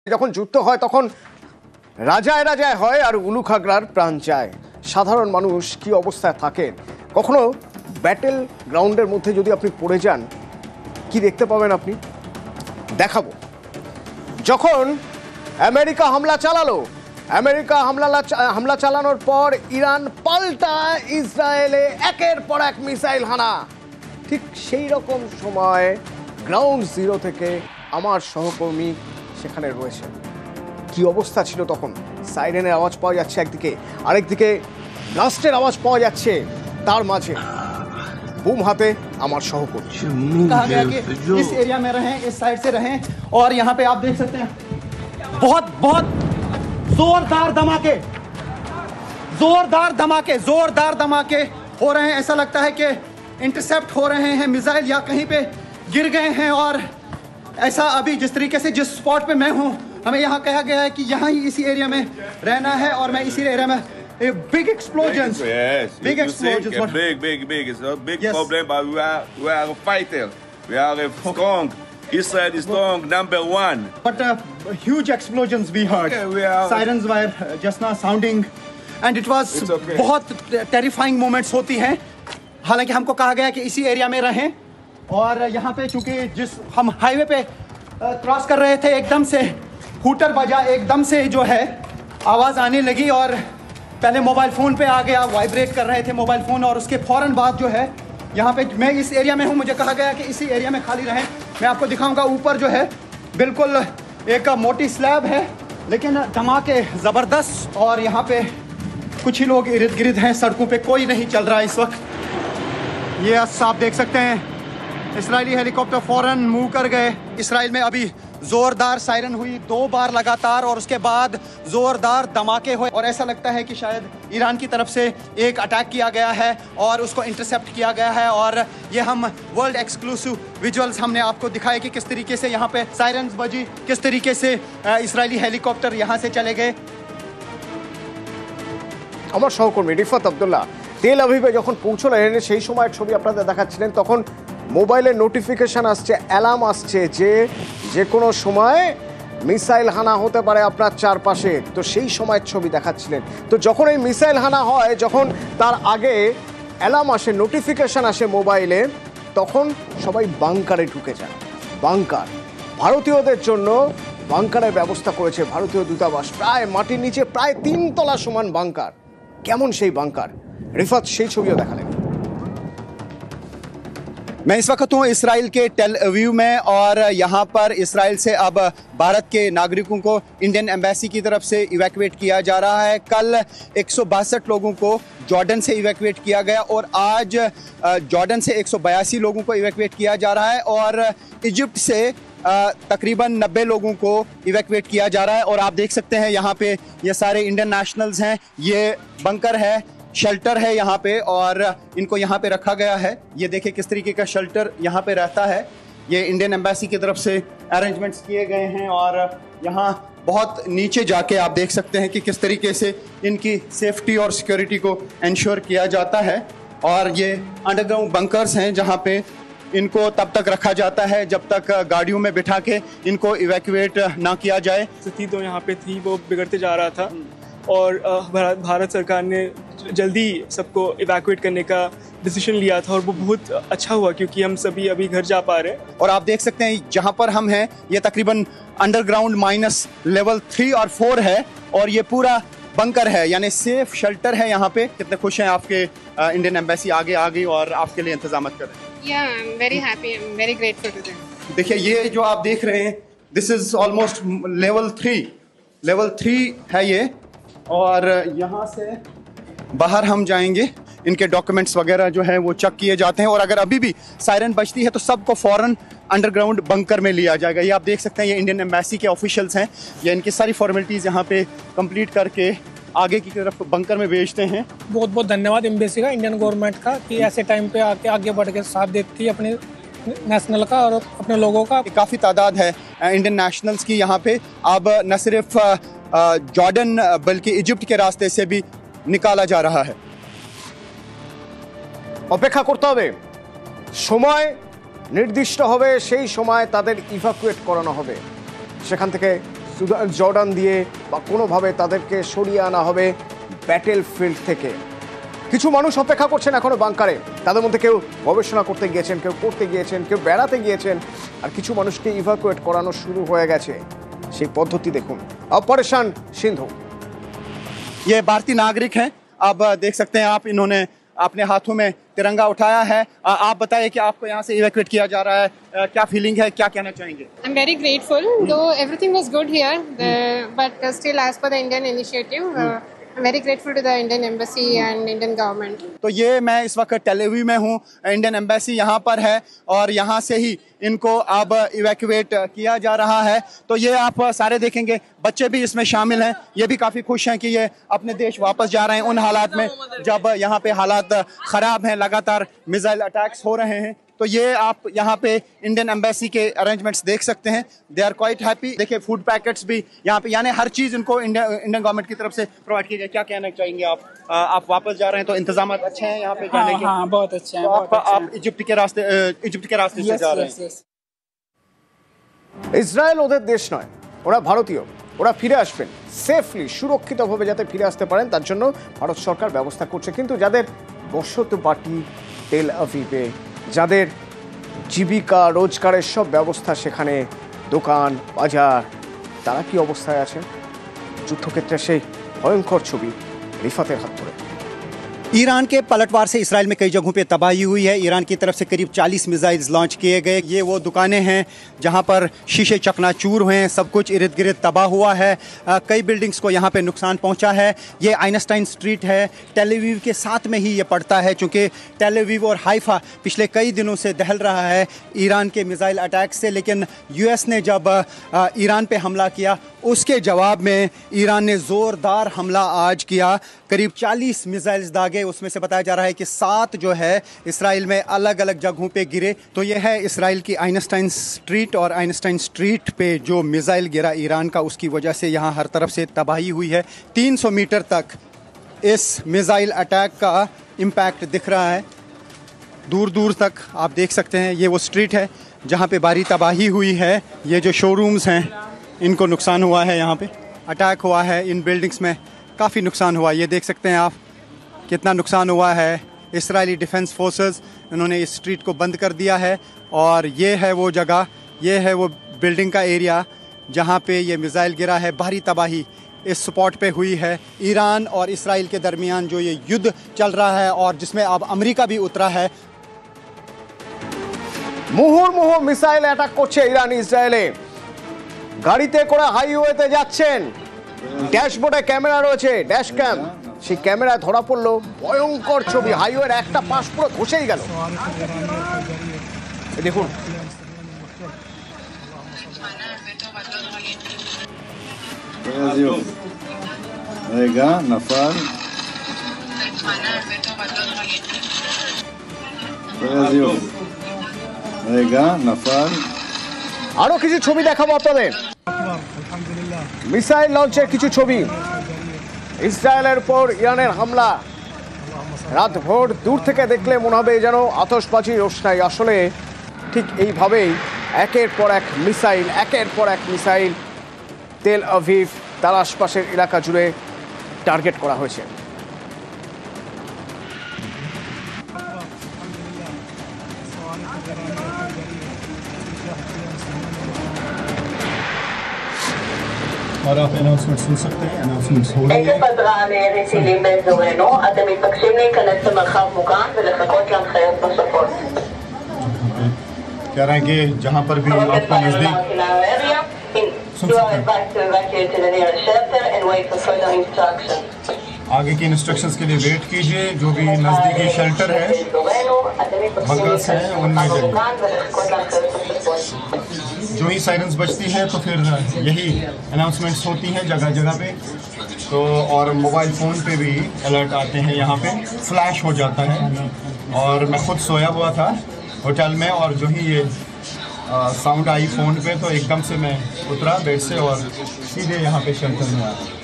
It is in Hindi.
যখন যুদ্ধ হয় তখন রাজায় রাজায় হয় আর উলু খাগড়ার প্রাণ চায়। সাধারণ মানুষ কি অবস্থায় থাকেন, কখনো ব্যাটেল গ্রাউন্ডের মধ্যে যদি আপনি পড়ে যান কি দেখতে পাবেন আপনি দেখাবো। যখন আমেরিকা হামলা চালানোর পর ইরান পাল্টা ইসরায়েলে একের পর এক মিসাইল হানা, ঠিক সেই রকম সময় গ্রাউন্ড জিরো থেকে আমার সহকর্মী সেখানে রয়েছে। কি অবস্থা ছিল তখন? সাইরেনের আওয়াজ পাওয়া যাচ্ছে একদিকে, আরেকদিকে ব্লাস্টের আওয়াজ পাওয়া যাচ্ছে, তার মাঝে বুম हाथे আমার সহকর্মী। कहा गया कि इस एरिया में रहें, इस साइड से रहें। और यहाँ पे आप देख सकते हैं बहुत बहुत जोरदार धमाके हो रहे हैं। ऐसा लगता है कि इंटरसेप्ट हो रहे हैं मिसाइल या कहीं पे गिर गए हैं। और ऐसा अभी जिस तरीके से जिस स्पॉट पे मैं हूँ, हमें यहाँ कहा गया है कि यहाँ ही इसी एरिया में रहना है। और मैं इसी एरिया में big explosions. Yes. Big explosions. Big. It's a big Yes. problem, but we are a fighter. We are strong. Israel is strong, number one. But huge explosions we heard. Okay, we are. Sirens were just now sounding, and it was It's okay. बहुत terrifying moments होती हैं। हालांकि हमको कहा गया कि इसी एरिया में रहें। और यहाँ पे चूंकि जिस हम हाईवे पे क्रॉस कर रहे थे, एकदम से हूटर बजा, एकदम से जो है आवाज़ आने लगी। और पहले मोबाइल फ़ोन पे आ गया, वाइब्रेट कर रहे थे मोबाइल फ़ोन। और उसके फ़ौरन बाद जो है यहाँ पे मैं इस एरिया में हूँ, मुझे कहा गया कि इसी एरिया में खाली रहें। मैं आपको दिखाऊंगा, ऊपर जो है बिल्कुल एक मोटी स्लैब है, लेकिन धमाके ज़बरदस्त। और यहाँ पे कुछ ही लोग इर्द गिर्द हैं, सड़कों पे कोई नहीं चल रहा इस वक्त। ये आप देख सकते हैं इजरायली हेलीकॉप्टर फ़ौरन मूव कर गए। इसराइल में अभी ज़ोरदार सायरन हुई 2 बार लगातार, और उसके बाद ज़ोरदार धमाके हुए। और ऐसा लगता है कि शायद ईरान की तरफ से एक अटैक किया गया है और उसको इंटरसेप्ट किया गया है। और ये हम वर्ल्ड एक्सक्लूसिव विजुअल्स हमने आपको दिखाए कि किस तरीके से यहाँ पे सायरन्स बजी, किस तरीके से इजरायली हेलीकॉप्टर यहाँ से चले गए। আমার সহকর্মী রিফাত আব্দুল্লাহ তেল আভিভে যখন পৌঁছলেন সেই সময়ের ছবি আপনাদের দেখাচ্ছিলেন, তখন মোবাইলে নোটিফিকেশন আসছে, অ্যালার্ম আসছে যে কোনো সময় মিসাইল হানা হতে পারে আপনার চারপাশে। তো সেই সময়ের ছবি দেখাচ্ছিলেন। তো যখন এই মিসাইল হানা হয়, যখন তার আগে অ্যালার্ম আসে, নোটিফিকেশন আসে মোবাইলে, তখন সবাই বাংকারে ঢুকে যায়। বাংকার ভারতীয়দের জন্য বাংকারের ব্যবস্থা করেছে ভারতীয় দূতাবাস। প্রায় মাটির নিচে প্রায় 3 তলা সমান বাংকার। কেমন সেই বাংকার, রিফাত সেই ছবিও দেখালেন। मैं इस वक्त हूँ इसराइल के टेल अवीव में, और यहाँ पर इसराइल से अब भारत के नागरिकों को इंडियन एम्बेसी की तरफ से इवैक्यूएट किया जा रहा है। कल 162 लोगों को जॉर्डन से इवैक्यूएट किया गया, और आज जॉर्डन से 182 लोगों को इवैक्यूएट किया जा रहा है। और इजिप्ट से तकरीबन 90 लोगों को इवैक्यूएट किया जा रहा है। और आप देख सकते हैं यहाँ पे ये सारे इंडियन नेशनल्स हैं। ये बंकर है, शेल्टर है यहाँ पे, और इनको यहाँ पे रखा गया है। ये देखिए किस तरीके का शेल्टर यहाँ पे रहता है। ये इंडियन एम्बेसी की तरफ से अरेंजमेंट्स किए गए हैं। और यहाँ बहुत नीचे जाके आप देख सकते हैं कि किस तरीके से इनकी सेफ्टी और सिक्योरिटी को इंश्योर किया जाता है। और ये अंडरग्राउंड बंकर्स हैं जहाँ पे इनको तब तक रखा जाता है जब तक गाड़ियों में बिठा के इनको इवैक्यूएट ना किया जाए। स्थिति तो यहाँ पे थी, वो बिगड़ते जा रहा था। और भारत सरकार ने जल्दी सबको इवैक्यूएट करने का डिसीजन लिया था, और वो बहुत अच्छा हुआ क्योंकि हम सभी अभी घर जा पा रहे हैं। और आप देख सकते हैं जहाँ पर हम हैं ये तकरीबन अंडरग्राउंड माइनस लेवल 3 और 4 है, और ये पूरा बंकर है, यानी सेफ शेल्टर है यहाँ पे। कितने खुश हैं आपके इंडियन एम्बेसी आगे आ गई और आपके लिए इंतजाम कर रहे हैं? Yeah, I'm very happy. I'm very grateful to them. देखिए ये जो आप देख रहे हैं, दिस इज ऑलमोस्ट लेवल 3 है ये। और यहाँ से बाहर हम जाएंगे, इनके डॉक्यूमेंट्स वगैरह जो है वो चेक किए जाते हैं। और अगर अभी भी सायरन बजती है तो सबको फ़ौरन अंडरग्राउंड बंकर में लिया जाएगा। ये आप देख सकते हैं ये इंडियन एम्बेसी के ऑफिशियल्स हैं। ये इनकी सारी फॉर्मेलिटीज़ यहाँ पे कंप्लीट करके आगे की तरफ बंकर में भेजते हैं। बहुत बहुत धन्यवाद एम्बेसी का, इंडियन गवर्नमेंट का, कि ऐसे टाइम पे आगे बढ़ के साथ देती है अपने नेशनल का और अपने लोगों का। काफ़ी तादाद है इंडियन नेशनल्स की यहाँ पे। अब न सिर्फ जॉर्डन बल्कि इजिप्ट के रास्ते से भी निकाला जा रहा है। অপেক্ষা করতে হবে, সময় নির্দিষ্ট হবে, সেই সময় তাদের ইভাকুয়েট করানো হবে। সেখান থেকে জর্ডান দিয়ে বা কোনোভাবে তাদেরকে সরিয়ে আনা হবে ব্যাটেল ফিল্ড থেকে। কিছু মানুষ অপেক্ষা করছেন এখনো বাংকারে, তাদের মধ্যে কেউ গবেষণা করতে গিয়েছেন, কেউ পড়তে গিয়েছেন, কেউ বেড়াতে গিয়েছেন, আর কিছু মানুষকে ইভাকুয়েট করানো শুরু হয়ে গেছে। সেই পদ্ধতি দেখুন। অপারেশন সিন্ধু। ये भारतीय नागरिक हैं, अब देख सकते हैं आप, इन्होंने अपने हाथों में तिरंगा उठाया है। आप बताइए कि आपको यहाँ से इवैक्यूएट किया जा रहा है, क्या फीलिंग है, क्या कहना चाहेंगे? I'm very grateful, though everything was good here, but still as per the Indian initiative, I'm very grateful to the Indian Embassy and Indian government. तो ये मैं इस वक्त टेल अवीव में हूँ, इंडियन एम्बेसी यहाँ पर है और यहाँ से ही इनको अब इवैक्यूएट किया जा रहा है। तो ये आप सारे देखेंगे, बच्चे भी इसमें शामिल हैं, ये भी काफ़ी खुश हैं कि ये अपने देश वापस जा रहे हैं उन हालात में जब यहाँ पे हालात ख़राब हैं, लगातार मिसाइल अटैक्स हो रहे हैं। तो ये आप यहाँ पे इंडियन एम्बेसी के अरेंजमेंट्स देख सकते हैं, दे आर क्वाइट हैप्पी। देखिए फूड पैकेट्स भी यहाँ पे, यानी हर चीज़ इनको इंडियन गवर्नमेंट की तरफ से प्रोवाइड की गई। क्या कहना चाहेंगे आप वापस जा रहे हैं तो इंतजाम अच्छे हैं यहाँ पे जाने के? हाँ बहुत अच्छे हैं। तो आप इजिप्ट के रास्ते से जा रहे हैं। ইসরায়েল ওদের দেশ নয়, ওরা ভারতীয়, ওরা ফিরে আসবেন সেফলি, সুরক্ষিতভাবে যাতে ফিরে আসতে পারেন তার জন্য ভারত সরকার ব্যবস্থা করছে। কিন্তু যাদের বসতবাটি তেল আভিভে, যাদের জীবিকা রোজগারের সব ব্যবস্থা সেখানে, দোকান বাজার, তারা কি অবস্থায় আছেন? যুদ্ধক্ষেত্রে সেই ভয়ঙ্কর ছবি রিফাতের হাত ধরে। ईरान के पलटवार से इसराइल में कई जगहों पे तबाही हुई है। ईरान की तरफ से करीब 40 मिसाइल्स लॉन्च किए गए। ये वो दुकानें हैं जहां पर शीशे चकनाचूर हुए हैं, सब कुछ इर्द गिर्द तबाह हुआ है। कई बिल्डिंग्स को यहां पे नुकसान पहुंचा है। ये आइनस्टाइन स्ट्रीट है, टेल अवीव के साथ में ही ये पड़ता है, चूँकि टेल अवीव और हाइफा पिछले कई दिनों से दहल रहा है ईरान के मिसाइल अटैक से। लेकिन US ने जब ईरान पे हमला किया, उसके जवाब में ईरान ने ज़ोरदार हमला आज किया, करीब 40 मिसाइल्स दागे। उसमें से बताया जा रहा है कि 7 जो है इसराइल में अलग अलग जगहों पे गिरे। तो ये है इसराइल की आइनस्टाइन स्ट्रीट, और आइनस्टाइन स्ट्रीट पे जो मिसाइल गिरा ईरान का, उसकी वजह से यहाँ हर तरफ से तबाही हुई है। 300 मीटर तक इस मिसाइल अटैक का इम्पैक्ट दिख रहा है, दूर दूर तक आप देख सकते हैं। ये वो स्ट्रीट है जहाँ पे भारी तबाही हुई है। ये जो शोरूम्स हैं इनको नुकसान हुआ है, यहाँ पे अटैक हुआ है, इन बिल्डिंग्स में काफ़ी नुकसान हुआ। ये देख सकते हैं आप कितना नुकसान हुआ है। इजरायली डिफेंस फोर्सेस इन्होंने इस स्ट्रीट को बंद कर दिया है, और ये है वो जगह, ये है वो बिल्डिंग का एरिया जहाँ पे ये मिसाइल गिरा है। भारी तबाही इस स्पॉट पे हुई है। ईरान और इसराइल के दरमियान जो ये युद्ध चल रहा है और जिसमें अब अमेरिका भी उतरा है। মুহুর্মুহু মিসাইল অ্যাটাক করছে ইরান ইসরায়েলে। গাড়িতে করে হাইওয়েতে যাচ্ছেন, ড্যাশবোর্ডে ক্যামেরা রয়েছে, ড্যাশ ক্যাম, সেই ক্যামেরায় ধরা পড়লো ভয়ঙ্কর ছবি। হাইওয়ের একটা পাশ পুরো ধসেই গেল। দেখুন רגע, נפל. רגע, נפל. আরো কিছু ছবি দেখাবো আপনাদের। মিসাইল লঞ্চের কিছু ছবি। ইসরায়েলের উপর ইরানের হামলা, রাত ভোর দূর থেকে দেখলে মনে হবে যেন আতশবাজি রোশনাই। আসলে ঠিক এইভাবেই একের পর এক মিসাইল তেল আভিভ তার আশপাশের এলাকা জুড়ে টার্গেট করা হয়েছে। और आप अनाउंसमेंट सुन सकते हैं, अनाउंसमेंट्स हो रही עקב התרעה מירי טילים באזורנו, אתם מתבקשים להיכנס למרחב מוגן ולחכות להנחיות נוספות. कह रहे हैं कि जहाँ पर भी आपको नजदीक आगे की इंस्ट्रक्शंस के लिए वेट कीजिए। जो भी नजदीकी शेल्टर है, बंकर्स हैं, उनमें जाइए। जो ही साइरेंस बजती हैं तो फिर यही अनाउंसमेंट्स होती हैं जगह जगह पे। तो और मोबाइल फ़ोन पे भी अलर्ट आते हैं, यहाँ पे फ्लैश हो जाता है। और मैं खुद सोया हुआ था होटल में, और जो ही ये साउंड आई फ़ोन पे तो एकदम से मैं उतरा बेड से और सीधे यहाँ पे शेल्टर में आया।